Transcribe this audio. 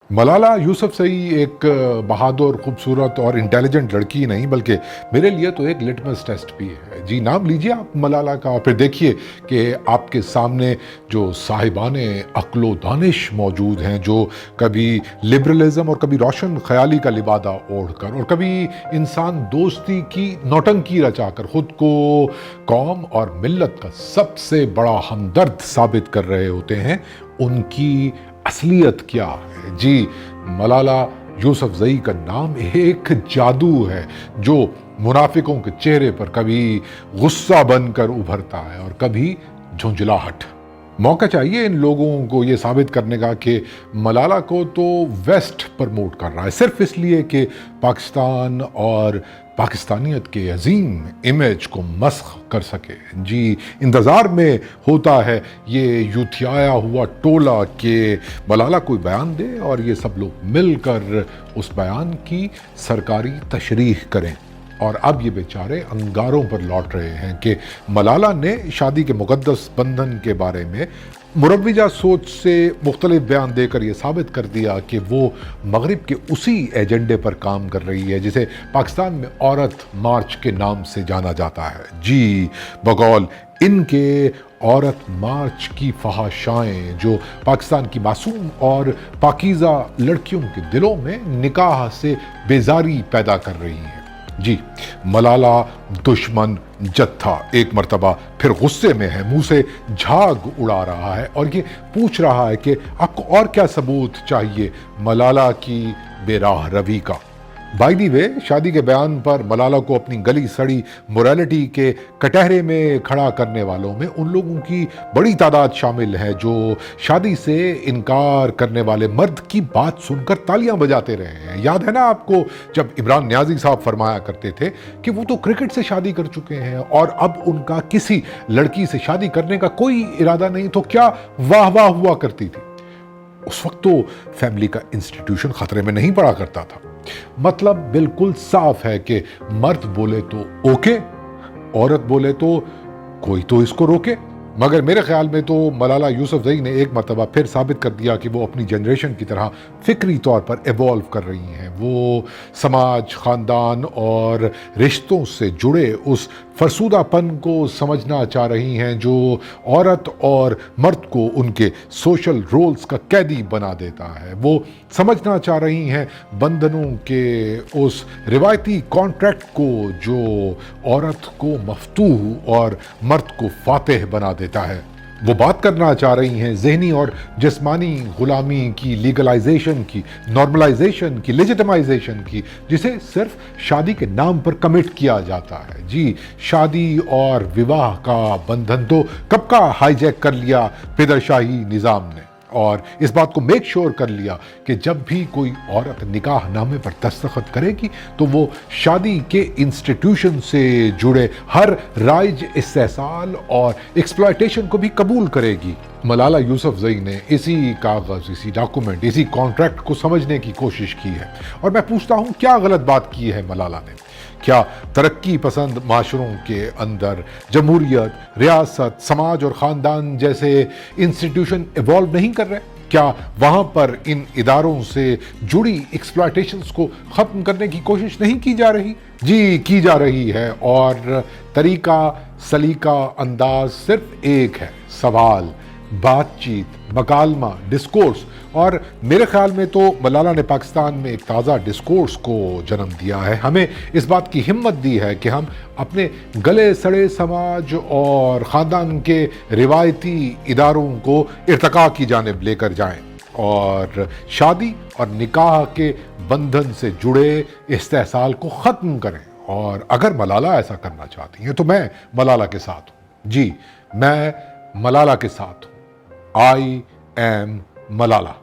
ملالہ یوسفزئی ایک بہادر، خوبصورت اور انٹیلیجنٹ لڑکی نہیں بلکہ میرے لیے تو ایک لٹمس ٹیسٹ بھی ہے۔ جی، نام لیجئے آپ ملالہ کا اور پھر دیکھیے کہ آپ کے سامنے جو صاحبان عقل و دانش موجود ہیں، جو کبھی لبرلزم اور کبھی روشن خیالی کا لبادہ اوڑھ کر اور کبھی انسان دوستی کی نوٹنکی رچا کر خود کو قوم اور ملت کا سب سے بڑا ہمدرد ثابت کر رہے ہوتے ہیں، ان کی اصلیت کیا ہے؟ جی، ملالہ یوسفزئی کا نام ایک جادو ہے جو منافقوں کے چہرے پر کبھی غصہ بن کر ابھرتا ہے اور کبھی جھنجھلاہٹ۔ موقع چاہیے ان لوگوں کو یہ ثابت کرنے کا کہ ملالہ کو تو ویسٹ پرموٹ کر رہا ہے صرف اس لیے کہ پاکستان اور پاکستانیت کے عظیم امیج کو مسخ کر سکے۔ جی، انتظار میں ہوتا ہے یہ یوتھیایا ہوا ٹولہ کہ ملالہ کوئی بیان دے اور یہ سب لوگ مل کر اس بیان کی سرکاری تشریح کریں۔ اور اب یہ بیچارے انگاروں پر لوٹ رہے ہیں کہ ملالہ نے شادی کے مقدس بندھن کے بارے میں مروجہ سوچ سے مختلف بیان دے کر یہ ثابت کر دیا کہ وہ مغرب کے اسی ایجنڈے پر کام کر رہی ہے جسے پاکستان میں عورت مارچ کے نام سے جانا جاتا ہے۔ جی، بقول ان کے عورت مارچ کی فحاشائیں جو پاکستان کی معصوم اور پاکیزہ لڑکیوں کے دلوں میں نکاح سے بیزاری پیدا کر رہی ہیں۔ جی، ملالہ دشمن جتھا ایک مرتبہ پھر غصے میں ہے، منہ سے جھاگ اڑا رہا ہے اور یہ پوچھ رہا ہے کہ آپ کو اور کیا ثبوت چاہیے ملالہ کی بے راہ روی کا۔ بائی دی وے، شادی کے بیان پر ملالہ کو اپنی گلی سڑی موریلٹی کے کٹہرے میں کھڑا کرنے والوں میں ان لوگوں کی بڑی تعداد شامل ہے جو شادی سے انکار کرنے والے مرد کی بات سن کر تالیاں بجاتے رہے ہیں۔ یاد ہے نا آپ کو جب عمران نیازی صاحب فرمایا کرتے تھے کہ وہ تو کرکٹ سے شادی کر چکے ہیں اور اب ان کا کسی لڑکی سے شادی کرنے کا کوئی ارادہ نہیں، تو کیا واہ واہ ہوا کرتی تھی۔ اس وقت تو فیملی کا انسٹیٹیوشن خطرے میں نہیں پڑا کرتا تھا۔ مطلب بالکل صاف ہے کہ مرد بولے تو اوکے، عورت بولے تو کوئی تو اس کو روکے۔ مگر میرے خیال میں تو ملالہ یوسفزئی نے ایک مرتبہ پھر ثابت کر دیا کہ وہ اپنی جنریشن کی طرح فکری طور پر ایوالو کر رہی ہیں۔ وہ سماج، خاندان اور رشتوں سے جڑے اس فرسودہ پن کو سمجھنا چاہ رہی ہیں جو عورت اور مرد کو ان کے سوشل رولز کا قیدی بنا دیتا ہے۔ وہ سمجھنا چاہ رہی ہیں بندھنوں کے اس روایتی کانٹریکٹ کو جو عورت کو مفتوح اور مرد کو فاتح بنا دیتا ہے۔ وہ بات کرنا چاہ رہی ہیں ذہنی اور جسمانی غلامی کی لیگلائزیشن کی، نارملائزیشن کی، لیجٹمائزیشن کی، جسے صرف شادی کے نام پر کمٹ کیا جاتا ہے۔ جی، شادی اور وواہ کا بندھن تو کب کا ہائی جیک کر لیا پدرشاہی نظام نے، اور اس بات کو میک شور کر لیا کہ جب بھی کوئی عورت نکاح نامے پر دستخط کرے گی تو وہ شادی کے انسٹیٹیوشن سے جڑے ہر رائج استحصال اور ایکسپلائٹیشن کو بھی قبول کرے گی۔ ملالہ یوسفزئی نے اسی کاغذ، اسی ڈاکومنٹ، اسی کانٹریکٹ کو سمجھنے کی کوشش کی ہے، اور میں پوچھتا ہوں کیا غلط بات کی ہے ملالہ نے؟ کیا ترقی پسند معاشروں کے اندر جمہوریت، ریاست، سماج اور خاندان جیسے انسٹیٹیوشن ایوالو نہیں کر رہے؟ کیا وہاں پر ان اداروں سے جڑی ایکسپلائٹیشنز کو ختم کرنے کی کوشش نہیں کی جا رہی؟ جی، کی جا رہی ہے، اور طریقہ، سلیقہ، انداز صرف ایک ہے: سوال، بات چیت، مکالمہ، ڈسکورس۔ اور میرے خیال میں تو ملالہ نے پاکستان میں ایک تازہ ڈسکورس کو جنم دیا ہے، ہمیں اس بات کی ہمت دی ہے کہ ہم اپنے گلے سڑے سماج اور خاندان کے روایتی اداروں کو ارتقاء کی جانب لے کر جائیں اور شادی اور نکاح کے بندھن سے جڑے استحصال کو ختم کریں۔ اور اگر ملالہ ایسا کرنا چاہتی ہیں تو میں ملالہ کے ساتھ ہوں۔ جی، میں ملالہ کے ساتھ ہوں۔ I am Malala.